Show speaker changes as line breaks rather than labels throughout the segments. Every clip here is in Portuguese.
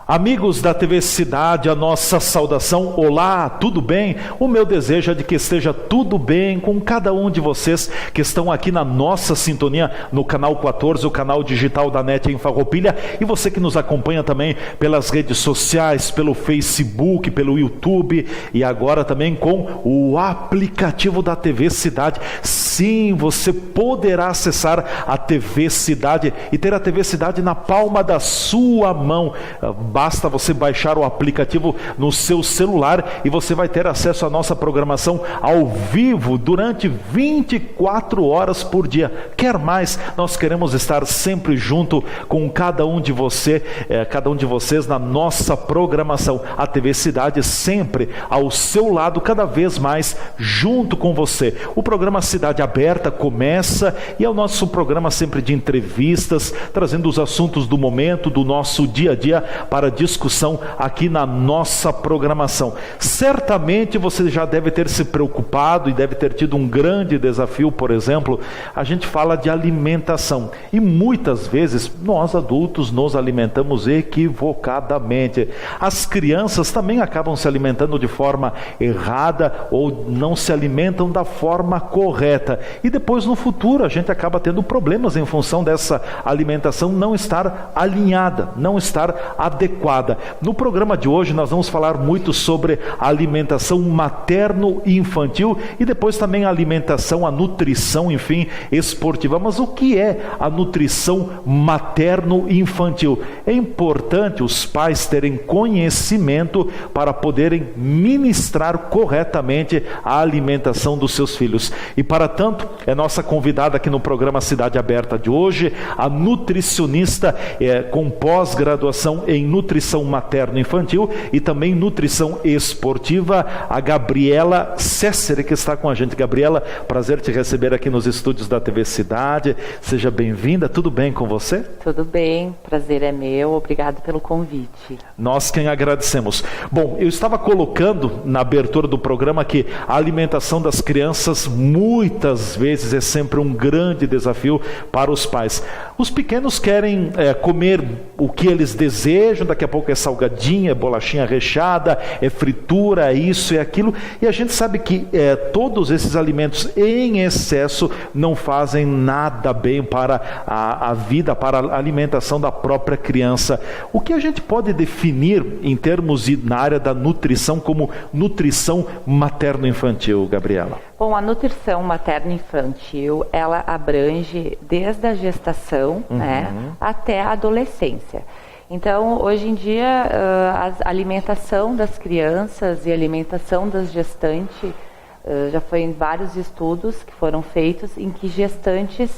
Amigos da TV Cidade, a nossa saudação, olá, tudo bem? O meu desejo é de que esteja tudo bem com cada um de vocês que estão aqui na nossa sintonia no canal 14, o canal digital da NET em Farroupilha, e você que nos acompanha também pelas redes sociais, pelo Facebook, pelo YouTube e agora também com o aplicativo da TV Cidade. Sim, você poderá acessar a TV Cidade e ter a TV Cidade na palma da sua mão. Basta você baixar o aplicativo no seu celular e você vai ter acesso à nossa programação ao vivo durante 24 horas por dia. Quer mais? Nós queremos estar sempre junto com cada um de vocês na nossa programação. A TV Cidade sempre ao seu lado, cada vez mais junto com você. O programa Cidade Aberta começa e é o nosso programa sempre de entrevistas, trazendo os assuntos do momento, do nosso dia a dia para discussão aqui na nossa programação. Certamente você já deve ter se preocupado e deve ter tido um grande desafio, por exemplo, a gente fala de alimentação e muitas vezes nós adultos nos alimentamos equivocadamente. As crianças também acabam se alimentando de forma errada ou não se alimentam da forma correta e depois no futuro a gente acaba tendo problemas em função dessa alimentação não estar alinhada, não estar adequada. No programa de hoje nós vamos falar muito sobre a alimentação materno-infantil e depois também a alimentação, a nutrição, enfim, esportiva. Mas o que é a nutrição materno-infantil? É importante os pais terem conhecimento para poderem ministrar corretamente a alimentação dos seus filhos. E para tanto, é nossa convidada aqui no programa Cidade Aberta de hoje, a nutricionista com pós-graduação em nutrição materno-infantil e também nutrição esportiva, a Gabriela Cécere, que está com a gente. Gabriela, prazer te receber aqui nos estúdios da TV Cidade. Seja bem-vinda, tudo bem com você?
Tudo bem, prazer é meu, obrigado pelo convite.
Nós quem agradecemos. Bom, eu estava colocando na abertura do programa que a alimentação das crianças muitas vezes é sempre um grande desafio para os pais. Os pequenos querem comer o que eles desejam, daqui a pouco é salgadinha, é bolachinha recheada, é fritura, é isso e aquilo, e a gente sabe que todos esses alimentos em excesso não fazem nada bem para a vida, para a alimentação da própria criança. O que a gente pode definir em termos na área da nutrição como nutrição materno-infantil, Gabriela?
Bom, a nutrição materno-infantil, ela abrange desde a gestação, até a adolescência. Então, hoje em dia, a alimentação das crianças e a alimentação das gestantes, já foi em vários estudos que foram feitos, em que gestantes,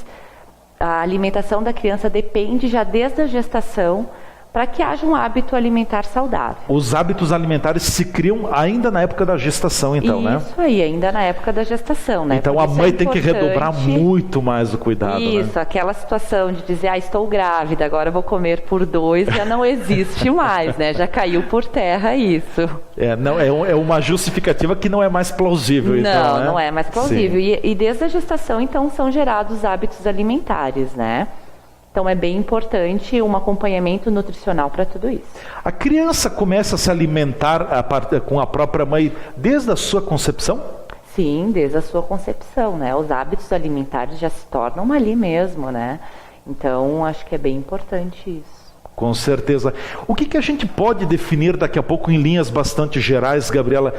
a alimentação da criança depende já desde a gestação, para que haja um hábito alimentar saudável. Os hábitos alimentares se criam ainda na época da gestação, então, né? Isso aí, ainda na época da gestação, né?
Então a mãe tem que redobrar muito mais o cuidado,
Isso,
né?
Aquela situação de dizer, estou grávida, agora vou comer por 2, já não existe mais, né? Já caiu por terra isso.
É uma justificativa que não é mais plausível, então, né?
Não é mais plausível. E desde a gestação, então, são gerados hábitos alimentares, né? Então é bem importante um acompanhamento nutricional para tudo isso.
A criança começa a se alimentar com a própria mãe desde a sua concepção?
Sim, desde a sua concepção, né? Os hábitos alimentares já se tornam ali mesmo, né? Então acho que é bem importante isso.
Com certeza. O que a gente pode definir daqui a pouco em linhas bastante gerais, Gabriela,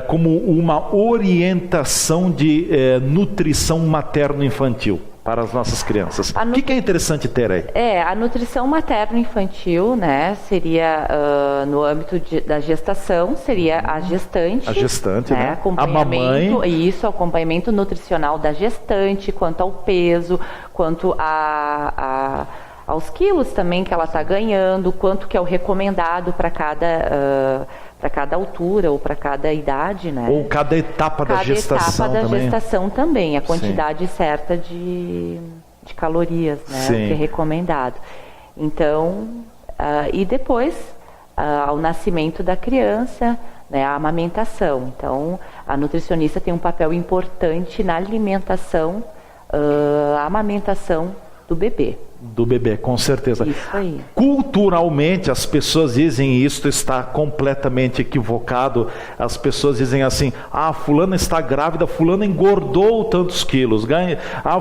como uma orientação de nutrição materno-infantil para as nossas crianças? O que é interessante ter aí?
A nutrição materno-infantil, né, seria no âmbito da gestação, seria a gestante.
A gestante, né?
A mamãe. Isso, acompanhamento nutricional da gestante, quanto ao peso, quanto aos quilos também que ela está ganhando, quanto que é o recomendado para cada altura ou para cada idade, né?
Ou cada etapa da gestação também. Cada etapa da
gestação também, a quantidade certa de calorias, né? Que é recomendado. Então, e depois, ao nascimento da criança, né, a amamentação. Então, a nutricionista tem um papel importante na alimentação, a amamentação do bebê.
Do bebê, com certeza.
Isso aí.
Culturalmente, as pessoas dizem, e isto está completamente equivocado, as pessoas dizem assim, fulana está grávida, fulana engordou tantos quilos,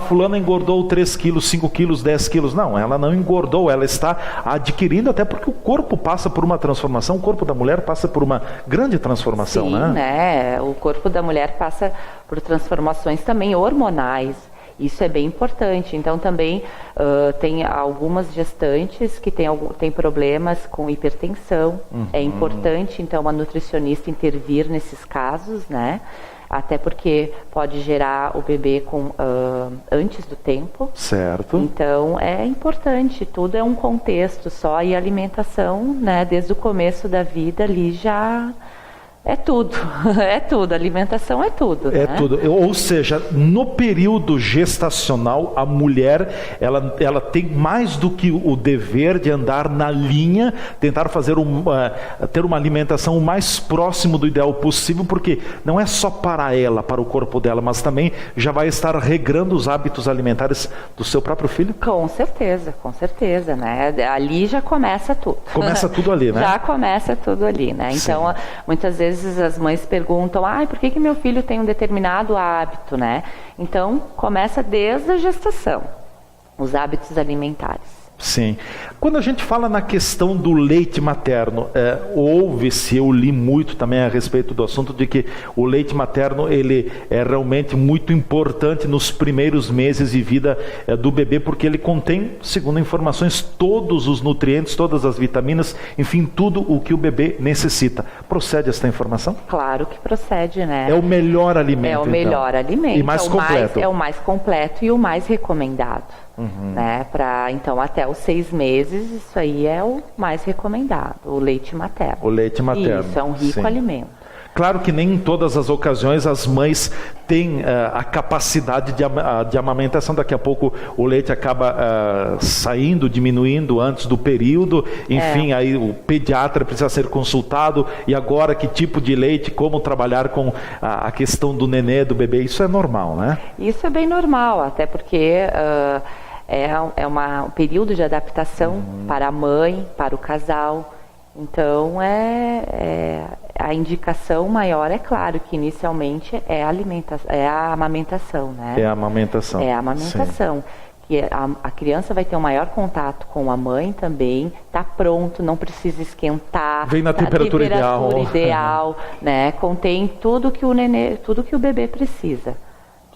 fulana engordou 3 quilos, 5 quilos, 10 quilos. Não, ela não engordou, ela está adquirindo, até porque o corpo passa por uma transformação, o corpo da mulher passa por uma grande transformação,
Sim, né? O corpo da mulher passa por transformações também hormonais. Isso é bem importante. Então também tem algumas gestantes que têm problemas com hipertensão. É importante então a nutricionista intervir nesses casos, né? Até porque pode gerar o bebê antes do tempo.
Certo.
Então é importante, tudo é um contexto só, e a alimentação, né, desde o começo da vida ali já... É tudo, é tudo, alimentação é tudo.
É,
né?
tudo, ou seja, no período gestacional, a mulher, ela tem mais do que o dever de andar na linha, tentar ter uma alimentação o mais próximo do ideal possível, porque não é só para ela, para o corpo dela, mas também já vai estar regrando os hábitos alimentares do seu próprio filho?
Com certeza, né? Ali já começa tudo.
Começa tudo ali, né?
Já começa tudo ali, né? Então, muitas vezes as mães perguntam, por que meu filho tem um determinado hábito, né? Então, começa desde a gestação, os hábitos alimentares.
Sim. Quando a gente fala na questão do leite materno, ouve-se, eu li muito também a respeito do assunto, de que o leite materno ele é realmente muito importante nos primeiros meses de vida do bebê, porque ele contém, segundo informações, todos os nutrientes, todas as vitaminas, enfim, tudo o que o bebê necessita. Procede essa informação?
Claro que procede, né?
É o melhor alimento,
É o melhor alimento.
E mais completo.
É o mais completo e o mais recomendado. Né? Então, até os 6 meses, isso aí é o mais recomendado, o leite materno.
O leite materno.
Isso, é um rico alimento.
Claro que nem em todas as ocasiões as mães têm a capacidade de amamentação. Daqui a pouco o leite acaba saindo, diminuindo antes do período. Enfim, aí o pediatra precisa ser consultado. E agora, que tipo de leite, como trabalhar com a questão do nenê, do bebê, isso é normal, né?
Isso é bem normal, até porque... é um período de adaptação para a mãe, para o casal. Então, a indicação maior, é claro, que inicialmente é a amamentação, né?
É a amamentação.
É a amamentação. Que a criança vai ter um maior contato com a mãe também, está pronto, não precisa esquentar.
Vem na temperatura
ideal, né? Contém tudo que o bebê precisa.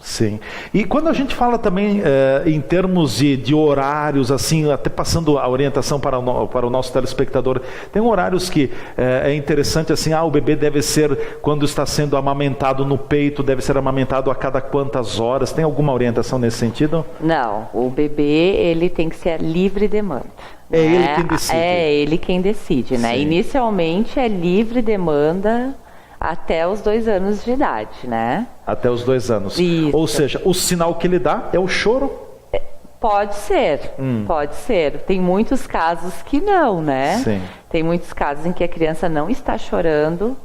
Sim. E quando a gente fala também em termos de horários, assim, até passando a orientação para o nosso telespectador, tem horários que é interessante, assim, o bebê deve ser, quando está sendo amamentado no peito, deve ser amamentado a cada quantas horas? Tem alguma orientação nesse sentido?
Não, o bebê, ele tem que ser livre demanda.
É ele quem decide.
É ele quem decide, né?
Sim.
Inicialmente é livre demanda até os 2 anos de idade, né?
Até os 2 anos.
Isso.
Ou seja, o sinal que ele dá é o choro?
Pode ser, pode ser. Tem muitos casos que não, né?
Sim.
Tem muitos casos em que a criança não está chorando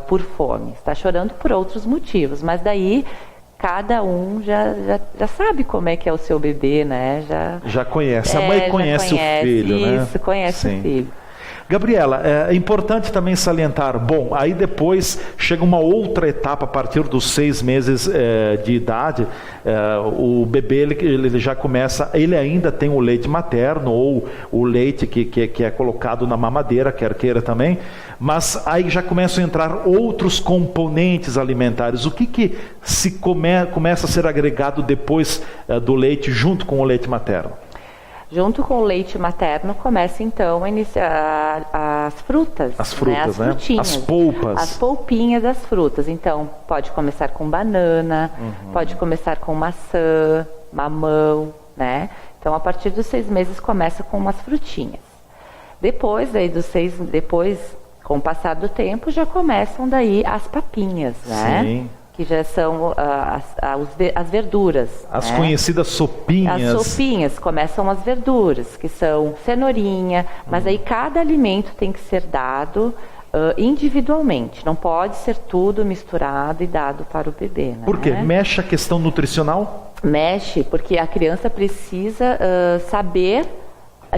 por fome, está chorando por outros motivos, mas daí cada um já sabe como é que é o seu bebê, né? Já conhece.
A mãe conhece o filho, né?
Isso, conhece o filho.
Gabriela, é importante também salientar, aí depois chega uma outra etapa, a partir dos 6 meses de idade, o bebê ele já começa, ele ainda tem o leite materno, ou o leite que é colocado na mamadeira, quer queira também, mas aí já começam a entrar outros componentes alimentares. O que começa a ser agregado depois do leite, junto com o leite materno?
Junto com o leite materno começa então a iniciar as frutas.
As frutas,
né? As frutinhas.
As polpas.
As polpinhas das frutas. Então pode começar com banana, pode começar com maçã, mamão, né? Então a partir dos 6 meses começa com umas frutinhas. Depois com o passar do tempo já começam daí as papinhas, né? Sim. Que já são as verduras.
As conhecidas sopinhas.
As sopinhas, começam as verduras, que são cenourinha, mas aí cada alimento tem que ser dado individualmente, não pode ser tudo misturado e dado para o bebê. Né?
Por quê? Mexe a questão nutricional?
Mexe, porque a criança precisa saber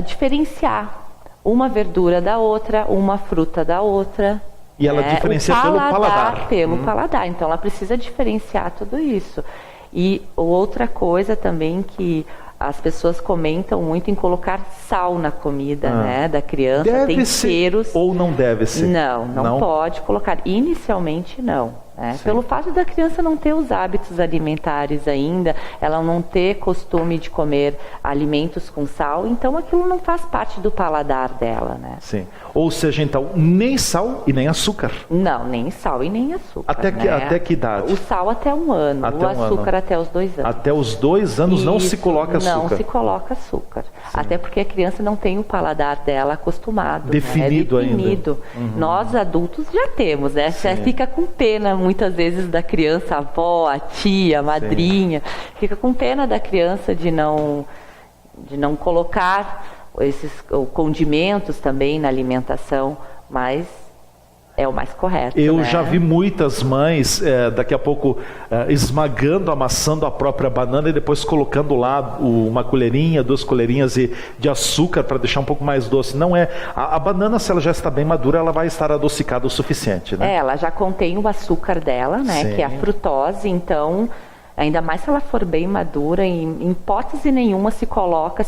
diferenciar uma verdura da outra, uma fruta da outra.
E ela diferencia pelo paladar.
Pelo paladar, então ela precisa diferenciar tudo isso. E outra coisa também que as pessoas comentam muito em colocar sal na comida, né, da criança, temperos.
Ou não deve ser?
Não pode colocar. Inicialmente não. Pelo fato da criança não ter os hábitos alimentares ainda, ela não ter costume de comer alimentos com sal, então aquilo não faz parte do paladar dela, né?
Sim. Ou seja, então, nem sal e nem açúcar.
Não, nem sal e nem açúcar.
Até que idade?
O sal até 1 ano, o açúcar até os 2 anos.
Até os 2 anos não se coloca açúcar?
Não se coloca açúcar. Sim. Até porque a criança não tem o paladar dela acostumado.
Definido ainda.
Uhum. Nós adultos já temos, né? Você fica com pena muitas vezes da criança, a avó, a tia, a madrinha, fica com pena da criança de não colocar esses condimentos também na alimentação, mas é o mais correto.
Eu já vi muitas mães, daqui a pouco, esmagando, amassando a própria banana e depois colocando lá uma colherinha, 2 colherinhas de açúcar para deixar um pouco mais doce. Não é. A banana, se ela já está bem madura, ela vai estar adocicada o suficiente, né?
Ela já contém o açúcar dela, né? Sim. Que é a frutose, então, ainda mais se ela for bem madura, em hipótese nenhuma se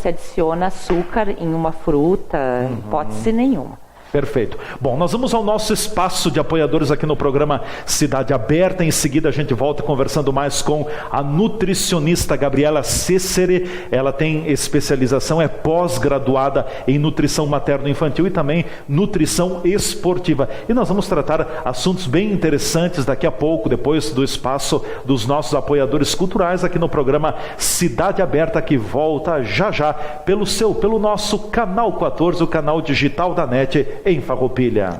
adiciona açúcar em uma fruta, hipótese nenhuma.
Perfeito. Bom, nós vamos ao nosso espaço de apoiadores aqui no programa Cidade Aberta. Em seguida a gente volta conversando mais com a nutricionista Gabriela Cecere. Ela tem especialização, é pós-graduada em nutrição materno-infantil e também nutrição esportiva. E nós vamos tratar assuntos bem interessantes daqui a pouco, depois do espaço dos nossos apoiadores culturais aqui no programa Cidade Aberta, que volta já já pelo nosso canal 14, o canal digital da NET em Farroupilha.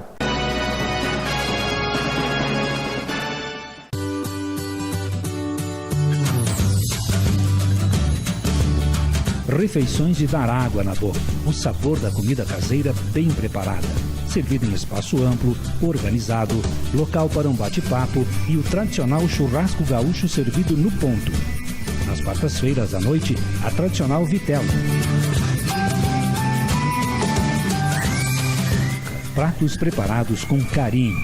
Refeições de dar água na boca. O sabor da comida caseira bem preparada. Servido em espaço amplo, organizado, local para um bate-papo e o tradicional churrasco gaúcho servido no ponto. Nas quartas-feiras à noite, a tradicional vitela. Pratos preparados com carinho.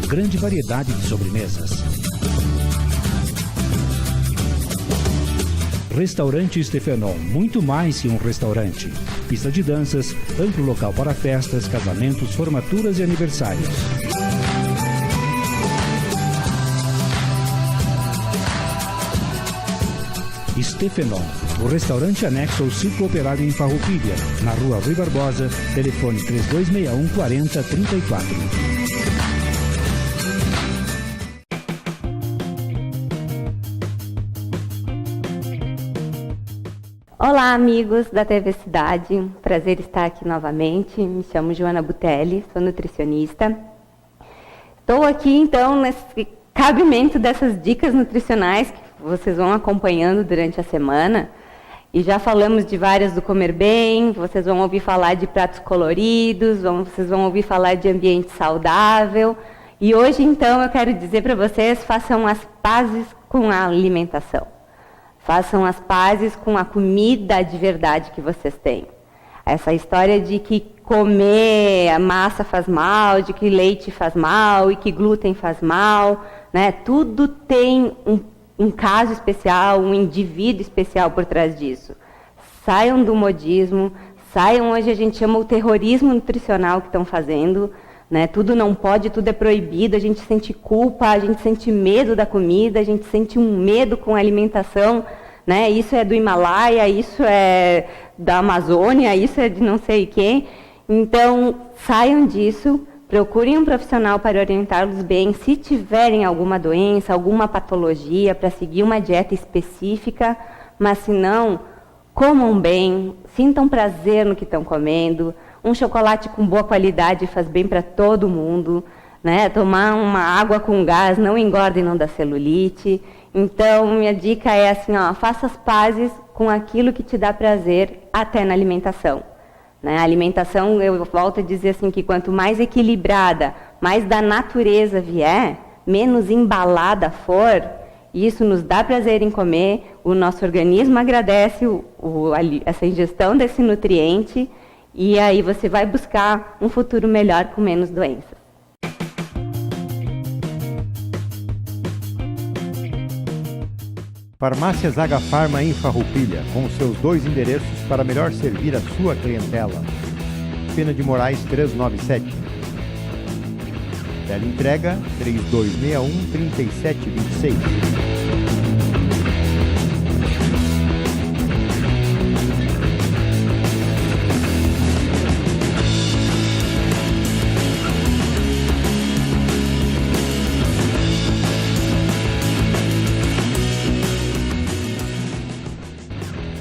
Grande variedade de sobremesas. Restaurante Stefenon, muito mais que um restaurante. Pista de danças, amplo local para festas, casamentos, formaturas e aniversários. Stefenon, o restaurante anexo ao Circo Operário em Farroupilha, na rua Rui Barbosa, telefone 3261 4034.
Olá, amigos da TV Cidade, prazer estar aqui novamente. Me chamo Joana Butelli, sou nutricionista. Estou aqui, então, nesse cabimento dessas dicas nutricionais que vocês vão acompanhando durante a semana. E já falamos de várias do comer bem, vocês vão ouvir falar de pratos coloridos, vocês vão ouvir falar de ambiente saudável. E hoje, então, eu quero dizer para vocês, façam as pazes com a alimentação. Façam as pazes com a comida de verdade que vocês têm. Essa história de que comer massa faz mal, de que leite faz mal e que glúten faz mal, né? Tudo tem um caso especial, um indivíduo especial por trás disso. Saiam do modismo, saiam, hoje a gente chama o terrorismo nutricional que estão fazendo, né? Tudo não pode, tudo é proibido, a gente sente culpa, a gente sente medo da comida, a gente sente um medo com a alimentação, né? Isso é do Himalaia, isso é da Amazônia, isso é de não sei quem. Então, saiam disso, procurem um profissional para orientá-los bem. Se tiverem alguma doença, alguma patologia, para seguir uma dieta específica, mas se não, comam bem, sintam prazer no que estão comendo. Um chocolate com boa qualidade faz bem para todo mundo, né? Tomar uma água com gás não engorda e não dá celulite. Então, minha dica é assim, ó, faça as pazes com aquilo que te dá prazer até na alimentação. Né? A alimentação, eu volto a dizer assim, que quanto mais equilibrada, mais da natureza vier, menos embalada for, isso nos dá prazer em comer, o nosso organismo agradece essa ingestão desse nutriente, e aí você vai buscar um futuro melhor com menos doenças.
Farmácias Agafarma em Farroupilha, com seus 2 endereços para melhor servir a sua clientela. Pena de Moraes 397. Teleentrega 3261-3726.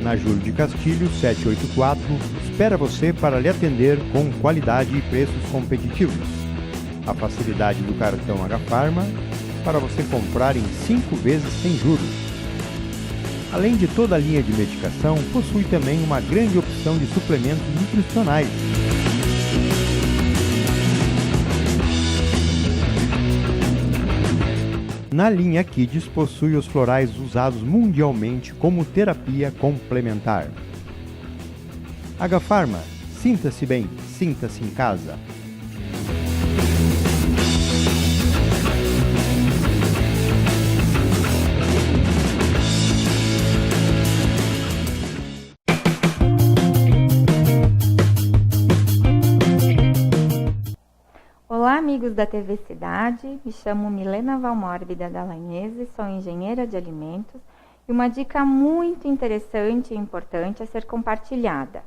Na Júlio de Castilho, 784, espera você para lhe atender com qualidade e preços competitivos. A facilidade do cartão Agafarma para você comprar em 5 vezes sem juros. Além de toda a linha de medicação, possui também uma grande opção de suplementos nutricionais. Na linha Kids possui os florais usados mundialmente como terapia complementar. Agafarma, sinta-se bem, sinta-se em casa.
Olá, amigos da TV Cidade, me chamo Milena Valmórbida Dalagnese, sou engenheira de alimentos e uma dica muito interessante e importante a ser compartilhada.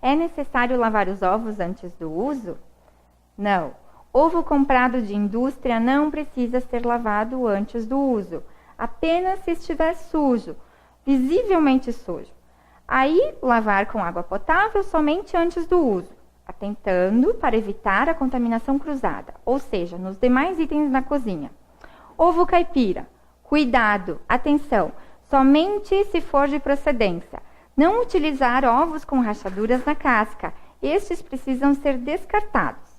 É necessário lavar os ovos antes do uso? Não. Ovo comprado de indústria não precisa ser lavado antes do uso, apenas se estiver sujo, visivelmente sujo. Aí, lavar com água potável somente antes do uso, atentando para evitar a contaminação cruzada, ou seja, nos demais itens da cozinha. Ovo caipira. Cuidado, atenção, somente se for de procedência. Não utilizar ovos com rachaduras na casca. Estes precisam ser descartados.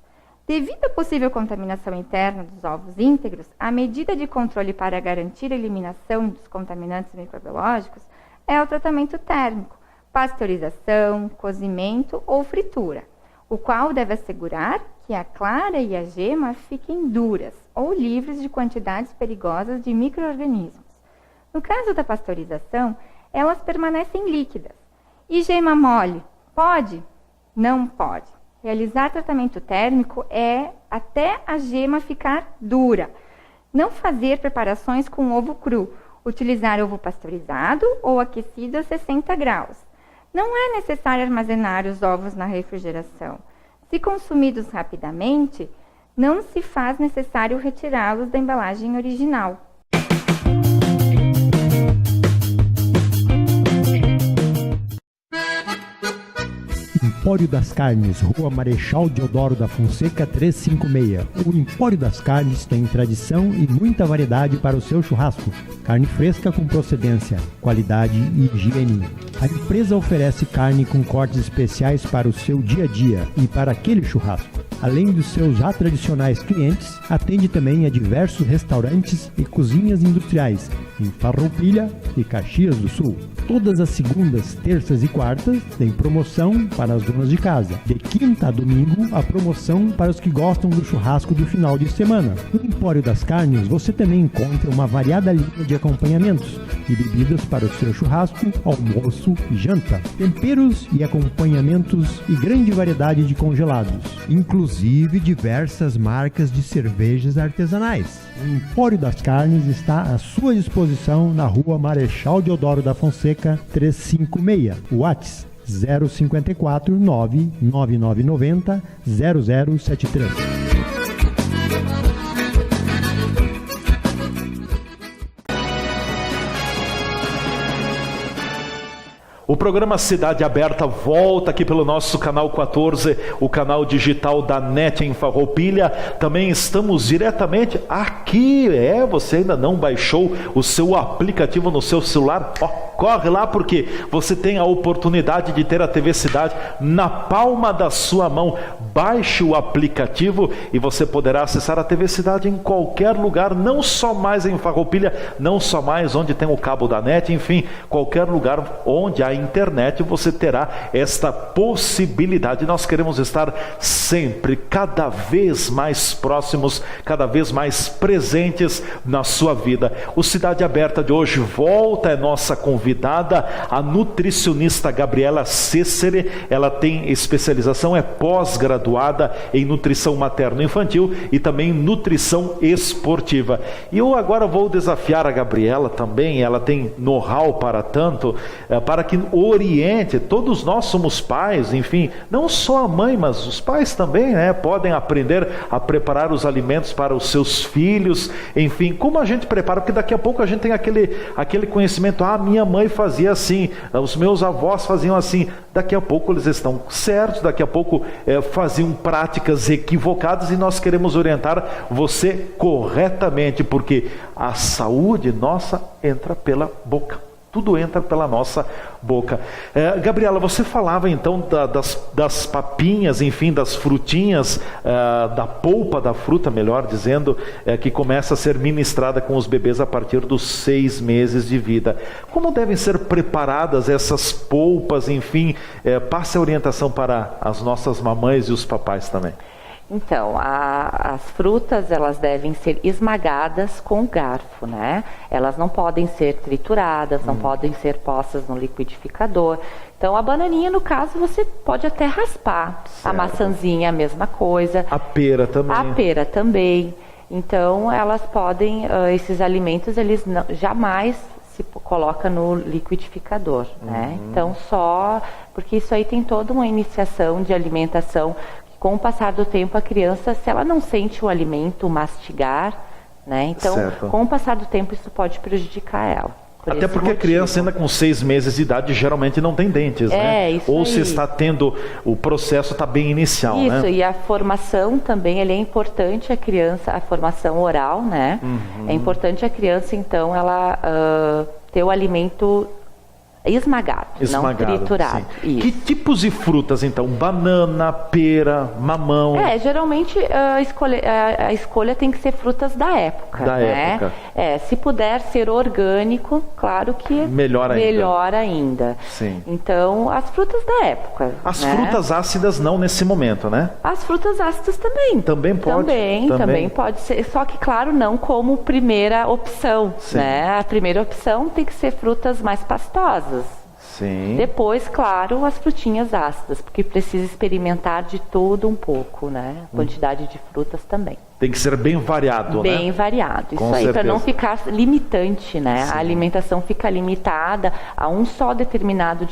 Devido à possível contaminação interna dos ovos íntegros, a medida de controle para garantir a eliminação dos contaminantes microbiológicos é o tratamento térmico, pasteurização, cozimento ou fritura, o qual deve assegurar que a clara e a gema fiquem duras ou livres de quantidades perigosas de micro-organismos. No caso da pasteurização, elas permanecem líquidas. E gema mole? Pode? Não pode. Realizar tratamento térmico é até a gema ficar dura. Não fazer preparações com ovo cru. Utilizar ovo pasteurizado ou aquecido a 60 graus. Não é necessário armazenar os ovos na refrigeração. Se consumidos rapidamente, não se faz necessário retirá-los da embalagem original.
Empório das Carnes, Rua Marechal Deodoro da Fonseca 356. O Empório das Carnes tem tradição e muita variedade para o seu churrasco. Carne fresca com procedência, qualidade e higiene. A empresa oferece carne com cortes especiais para o seu dia a dia e para aquele churrasco. Além dos seus já tradicionais clientes, atende também a diversos restaurantes e cozinhas industriais em Farroupilha e Caxias do Sul. Todas as segundas, terças e quartas tem promoção para as donas de casa. De quinta a domingo, a promoção para os que gostam do churrasco do final de semana. No Empório das Carnes, você também encontra uma variada linha de acompanhamentos e bebidas para o seu churrasco, almoço e janta. Temperos e acompanhamentos e grande variedade de congelados, inclusive diversas marcas de cervejas artesanais. O Empório das Carnes está à sua disposição na Rua Marechal Deodoro da Fonseca 356. WhatsApp 054 99990 0073.
O programa Cidade Aberta volta aqui pelo nosso canal 14, o canal digital da NET em Farroupilha. Também estamos diretamente aqui. Você ainda não baixou o seu aplicativo no seu celular? corre lá porque você tem a oportunidade de ter a TV Cidade na palma da sua mão. Baixe o aplicativo e você poderá acessar a TV Cidade em qualquer lugar, não só mais em Farroupilha, não só mais onde tem o cabo da net, enfim, qualquer lugar onde há internet você terá esta possibilidade. Nós queremos estar sempre, cada vez mais próximos, cada vez mais presentes na sua vida. O Cidade Aberta de hoje volta, é nossa convidada, a nutricionista Gabriela Cessere. Ela tem especialização, é pós-graduada em nutrição materno-infantil e também nutrição esportiva. E eu agora vou desafiar a Gabriela também, ela tem know-how para tanto, para que oriente. Todos nós somos pais, enfim, não só a mãe, mas os pais também, né? Podem aprender a preparar os alimentos para os seus filhos, enfim, como a gente prepara, porque daqui a pouco a gente tem aquele conhecimento, minha mãe fazia assim, os meus avós faziam assim. Daqui a pouco eles estão certos, daqui a pouco faziam práticas equivocadas e nós queremos orientar você corretamente, porque a saúde nossa entra pela boca. Tudo entra pela nossa boca. Gabriela, você falava então das papinhas, enfim, das frutinhas, da polpa da fruta, melhor dizendo, que começa a ser ministrada com os bebês a partir dos 6 meses de vida. Como devem ser preparadas essas polpas, enfim, passe a orientação para as nossas mamães e os papais também.
Então, as frutas, elas devem ser esmagadas com o garfo, né? Elas não podem ser trituradas, não podem ser postas no liquidificador. Então, a bananinha, no caso, você pode até raspar. Certo. A maçãzinha, a mesma coisa.
A pera também.
A pera também. Então, elas podem, esses alimentos, eles jamais se coloca no liquidificador, né? Então, porque isso aí tem toda uma iniciação de alimentação. Com o passar do tempo, a criança, se ela não sente o alimento mastigar, né? Então, certo. Com o passar do tempo, isso pode prejudicar ela.
Até porque a criança ainda com 6 meses de idade geralmente não tem dentes, né? Isso ou aí. Se está tendo, o processo está bem inicial,
isso,
né?
E a formação também, é importante a criança, a formação oral, né? É importante a criança, então, ela ter o alimento esmagado, não triturado.
Que tipos de frutas, então? Banana, pera, mamão?
Geralmente a escolha tem que ser frutas da época. Se puder ser orgânico, claro que melhor ainda.
Sim.
Então, as frutas da época.
As frutas ácidas não nesse momento, né?
As frutas ácidas também.
Também pode?
Também pode ser. Só que, claro, não como primeira opção, né? A primeira opção tem que ser frutas mais pastosas.
Sim.
Depois, claro, as frutinhas ácidas, porque precisa experimentar de tudo um pouco, né? A quantidade de frutas também.
Tem que ser bem variado, né?
Bem variado, isso aí, para não ficar limitante, né? Sim. A alimentação fica limitada a um só determinado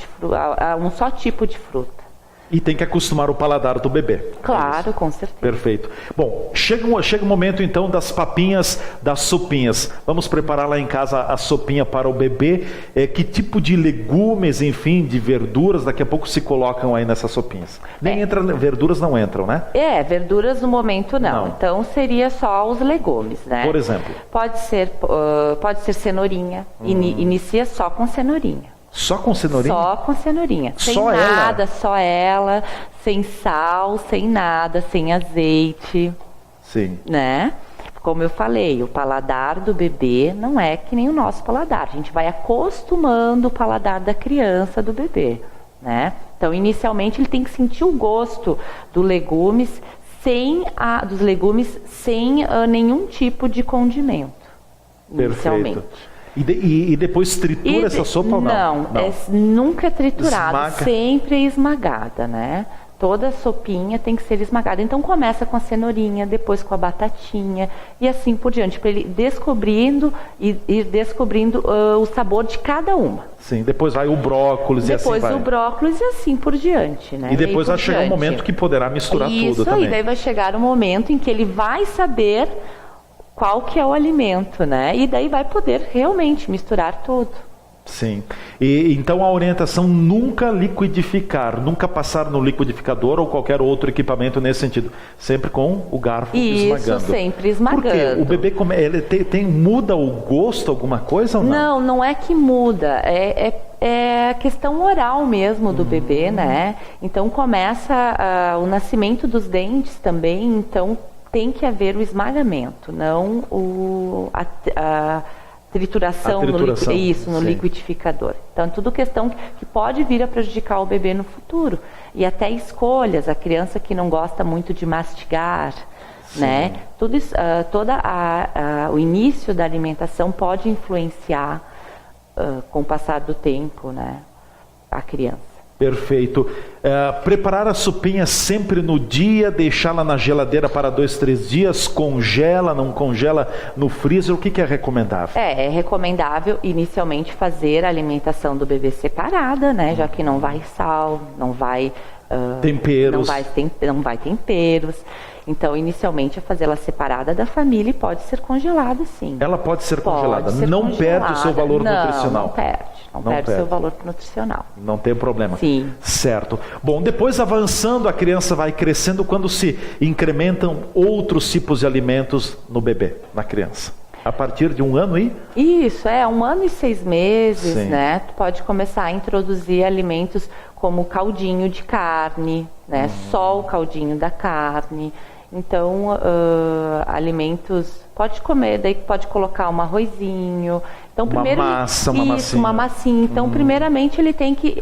a um só tipo de fruta.
E tem que acostumar o paladar do bebê.
Claro, com certeza.
Perfeito. Bom, chega o momento então das papinhas, das sopinhas. Vamos preparar lá em casa a sopinha para o bebê. Que tipo de legumes, enfim, de verduras, daqui a pouco se colocam aí nessas sopinhas? Verduras não entram, né?
Verduras no momento não. Então seria só os legumes, né?
Por exemplo?
Pode ser cenourinha. Inicia só com cenourinha.
Só com cenourinha?
Só com cenourinha. Sem
só
nada,
ela?
Só ela, sem sal, sem nada, sem azeite.
Sim.
Né? Como eu falei, o paladar do bebê não é que nem o nosso paladar. A gente vai acostumando o paladar da criança, do bebê, né? Então, inicialmente, ele tem que sentir o gosto dos legumes sem nenhum tipo de condimento. Inicialmente.
Perfeito. E depois tritura essa sopa ou não?
Não. Nunca é triturada, sempre é esmagada, né? Toda sopinha tem que ser esmagada. Então começa com a cenourinha, depois com a batatinha e assim por diante, para ele ir descobrindo o sabor de cada uma.
Sim, depois vai o brócolis e assim vai.
Depois o brócolis e assim por diante, né?
E depois vai chegar um momento que poderá misturar tudo também.
Daí vai chegar um momento em que ele vai saber qual que é o alimento, né? E daí vai poder realmente misturar tudo.
Sim. E então a orientação nunca liquidificar, nunca passar no liquidificador ou qualquer outro equipamento nesse sentido. Sempre com o garfo esmagando.
Isso, sempre esmagando.
Por quê? O bebê ele muda o gosto, alguma coisa ou não?
Não, não é que muda. É questão oral mesmo do bebê, né? Então começa o nascimento dos dentes também, então tem que haver o esmagamento, não a trituração, no liquidificador. Então, tudo questão que pode vir a prejudicar o bebê no futuro. E até escolhas, a criança que não gosta muito de mastigar, né? Tudo isso, o início da alimentação pode influenciar com o passar do tempo, né? A criança.
Perfeito. Preparar a sopinha sempre no dia, deixá-la na geladeira para 2, 3 dias, congela, não congela no freezer, o que é recomendável? É recomendável inicialmente fazer a alimentação do bebê separada, né? Já que não vai sal, não vai temperos. Não vai temperos. Então, inicialmente, é fazê-la separada da família e pode ser congelada, sim. Ela pode ser congelada, não perde o seu valor nutricional. Não perde o seu valor nutricional. Não tem problema. Sim. Certo. Bom, depois avançando, a criança vai crescendo quando se incrementam outros tipos de alimentos no bebê, na criança. A partir de 1 ano e? Isso, 1 ano e 6 meses, sim, né? Tu pode começar a introduzir alimentos como caldinho de carne, né? Só o caldinho da carne. Então, alimentos, pode comer, daí pode colocar um arrozinho. Então, primeiro, uma massinha. Então, primeiramente, ele tem que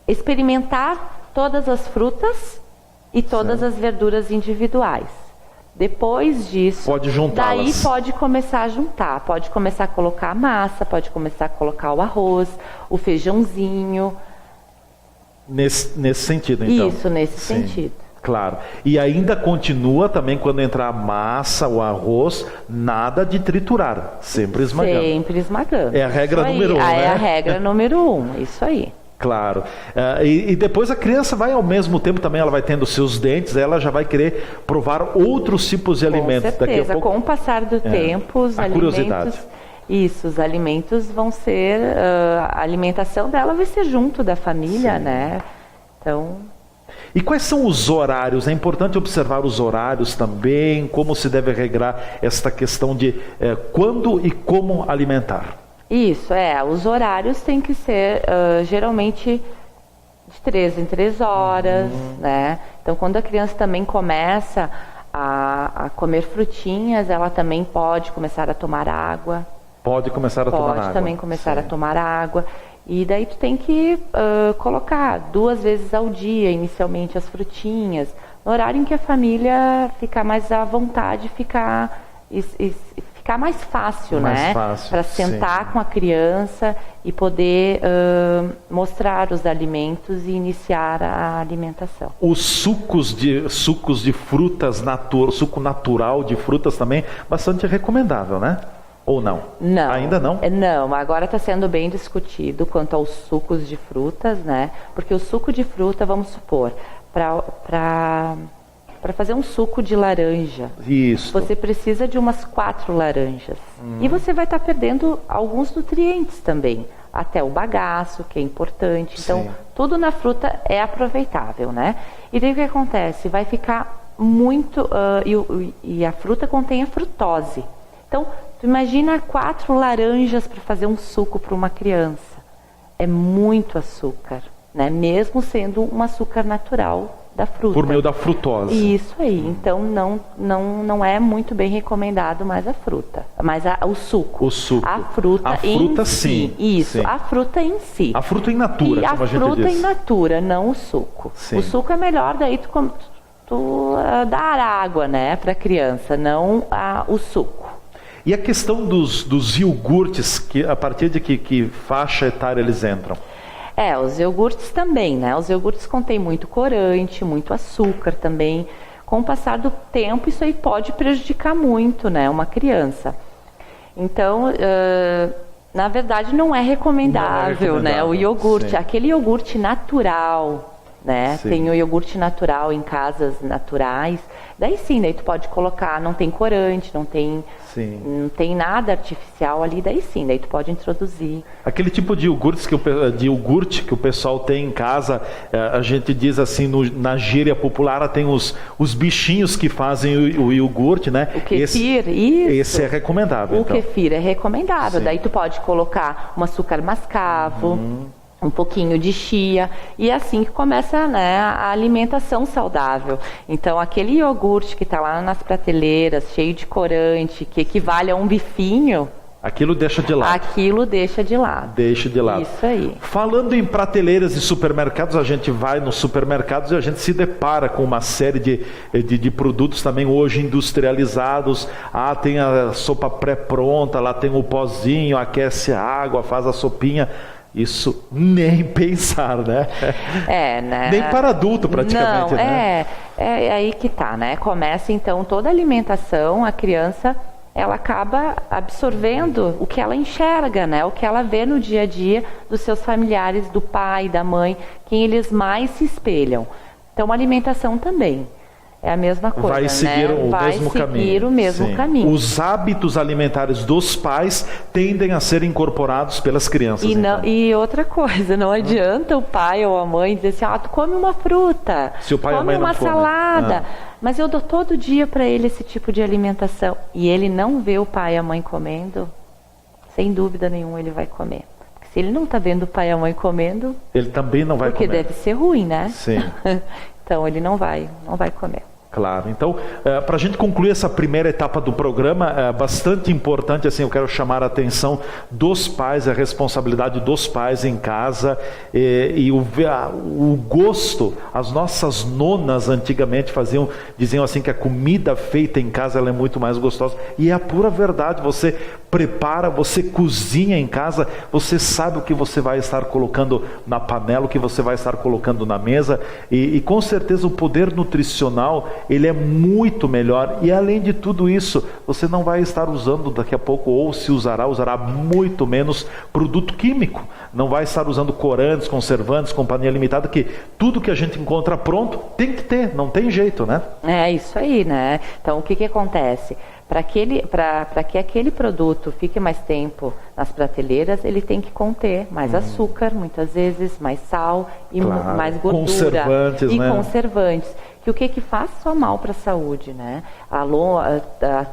experimentar todas as frutas e todas as verduras individuais. Depois disso, pode juntá-las. Daí pode começar a juntar, pode começar a colocar a massa, pode começar a colocar o arroz, o feijãozinho. Nesse sentido, então. Isso, nesse sentido. Claro. E ainda continua também quando entrar a massa, o arroz, nada de triturar, sempre esmagando. Sempre esmagando. É a regra número 1, né? É a regra número 1, isso aí. Claro. E depois a criança vai, ao mesmo tempo, também ela vai tendo seus dentes, ela já vai querer provar outros tipos de alimentos. Com certeza. Daqui a pouco, com o passar do tempo, os alimentos... Curiosidade. Isso, os alimentos vão ser... a alimentação dela vai ser junto da família, sim, né? Então... E quais são os horários? É importante observar os horários também, como se deve regrar esta questão de quando e como alimentar. Isso, os horários têm que ser geralmente de 3 em 3 horas, né? Então, quando a criança também começa a comer frutinhas, ela também pode começar a tomar água. Pode começar a tomar água. Pode também começar a tomar água. E daí tu tem que colocar 2 vezes ao dia, inicialmente, as frutinhas, no horário em que a família ficar mais à vontade, ficar mais fácil, né? Para sentar com a criança e poder mostrar os alimentos e iniciar a alimentação. Os sucos de frutas, suco natural de frutas também, bastante recomendável, né? Ou não? Não. Ainda não? Não, agora está sendo bem discutido quanto aos sucos de frutas, né? Porque o suco de fruta, vamos supor, para fazer um suco de laranja, isso, você precisa de umas 4 laranjas. E você vai estar perdendo alguns nutrientes também, até o bagaço, que é importante. Então, sim, tudo na fruta é aproveitável, né? E daí o que acontece? Vai ficar muito... e a fruta contém a frutose. Então, tu imagina 4 laranjas para fazer um suco para uma criança. É muito açúcar, né? Mesmo sendo um açúcar natural da fruta. Por meio da frutose. Isso aí. Então, não é muito bem recomendado mais a fruta. Mas o suco. O suco. A fruta em si. Isso, sim, a fruta em si. A fruta in natura, como a gente diz. A fruta in natura, não o suco. Sim. O suco é melhor, daí tu dar água, né, para a criança, não o suco. E a questão dos iogurtes, a partir de que faixa etária eles entram? Os iogurtes também, né? Os iogurtes contêm muito corante, muito açúcar também. Com o passar do tempo, isso aí pode prejudicar muito, né, uma criança. Então, na verdade, não é recomendável, né? O iogurte, sim, aquele iogurte natural,
né?
Sim.
Tem o iogurte natural em casas naturais. Daí sim, daí tu pode colocar, não tem corante, não tem nada artificial ali, daí sim, daí tu pode introduzir.
Aquele tipo de iogurte que o pessoal tem em casa, a gente diz assim, na gíria popular, tem os bichinhos que fazem o iogurte, né?
O kefir, isso.
Esse é recomendável.
O kefir é recomendável, daí tu pode colocar um açúcar mascavo, um pouquinho de chia, e é assim que começa, né, a alimentação saudável. Então, aquele iogurte que está lá nas prateleiras, cheio de corante, que equivale a um bifinho,
aquilo deixa de lado.
Aquilo deixa de lado.
Deixa de lado.
Isso aí.
Falando em prateleiras de supermercados, a gente vai nos supermercados e a gente se depara com uma série de produtos também hoje industrializados. Tem a sopa pré-pronta, lá tem o pozinho, aquece a água, faz a sopinha. Isso nem pensar, né?
Né?
Nem para adulto, praticamente,
não,
né?
É aí que tá, né? Começa, então, toda a alimentação, a criança, ela acaba absorvendo o que ela enxerga, né? O que ela vê no dia a dia dos seus familiares, do pai, da mãe, quem eles mais se espelham. Então, a alimentação também. É a mesma coisa,
vai seguir
né?
o mesmo caminho. Os hábitos alimentares dos pais tendem a ser incorporados pelas crianças.
E outra coisa, não adianta o pai ou a mãe dizer assim, tu come uma fruta,
se o pai
come uma salada. Mas eu dou todo dia para ele esse tipo de alimentação. E ele não vê o pai e a mãe comendo, sem dúvida nenhuma ele vai comer. Porque se ele não está vendo o pai e a mãe comendo,
ele também não vai comer.
Porque deve ser ruim, né?
Sim.
Então ele não vai comer.
Claro. Então, para a gente concluir essa primeira etapa do programa, é bastante importante, assim, eu quero chamar a atenção dos pais, a responsabilidade dos pais em casa e o gosto. As nossas nonas antigamente diziam assim que a comida feita em casa ela é muito mais gostosa. E é a pura verdade. Você prepara, você cozinha em casa, você sabe o que você vai estar colocando na panela, o que você vai estar colocando na mesa e com certeza o poder nutricional ele é muito melhor e além de tudo isso, você não vai estar usando daqui a pouco, ou se usará muito menos produto químico, não vai estar usando corantes, conservantes, companhia limitada, que tudo que a gente encontra pronto tem que ter, não tem jeito, né?
É isso aí, né? Então o que acontece? Para que aquele produto fique mais tempo nas prateleiras, ele tem que conter mais açúcar, muitas vezes, mais sal e mais gordura.
Conservantes,
e
né?
Conservantes. Que o que faz só mal para a saúde, né?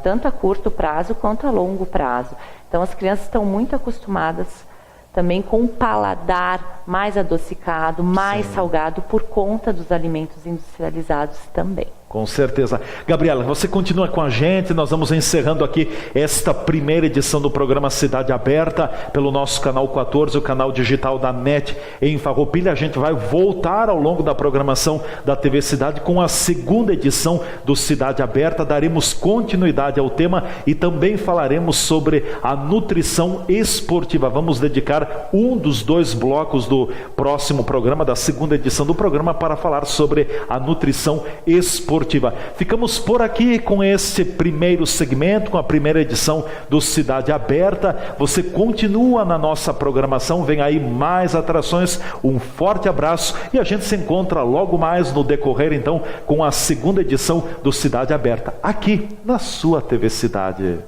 Tanto a curto prazo quanto a longo prazo. Então as crianças estão muito acostumadas também com um paladar mais adocicado, mais salgado, por conta dos alimentos industrializados também.
Com certeza. Gabriela, você continua com a gente, nós vamos encerrando aqui esta primeira edição do programa Cidade Aberta, pelo nosso canal 14, o canal digital da NET em Farroupilha. A gente vai voltar ao longo da programação da TV Cidade com a segunda edição do Cidade Aberta, daremos continuidade ao tema e também falaremos sobre a nutrição esportiva. Vamos dedicar um dos 2 blocos do próximo programa, da segunda edição do programa, para falar sobre a nutrição esportiva. Ficamos por aqui com esse primeiro segmento, com a primeira edição do Cidade Aberta. Você continua na nossa programação, vem aí mais atrações. Um forte abraço e a gente se encontra logo mais no decorrer, então, com a segunda edição do Cidade Aberta, aqui na sua TV Cidade.